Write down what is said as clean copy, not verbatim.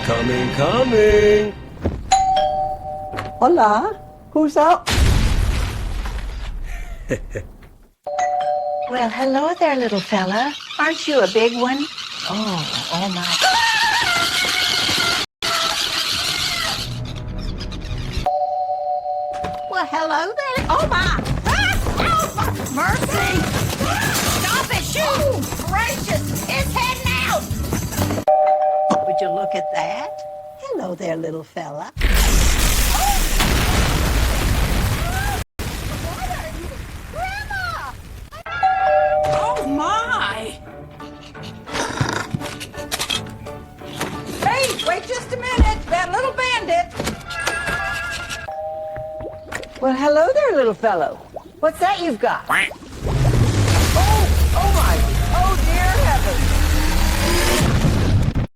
Coming. Hola, who's out? Well, hello there, little fella. Aren't you a big one? Oh my. Well, hello there. Oh my. Oh, mercy. Stop it, shoot. Gracious, it's heading out. Would you look at that? Hello there, little fella. Oh, my! Hey, wait just a minute. That little bandit. Well, hello there, little fellow. What's that you've got?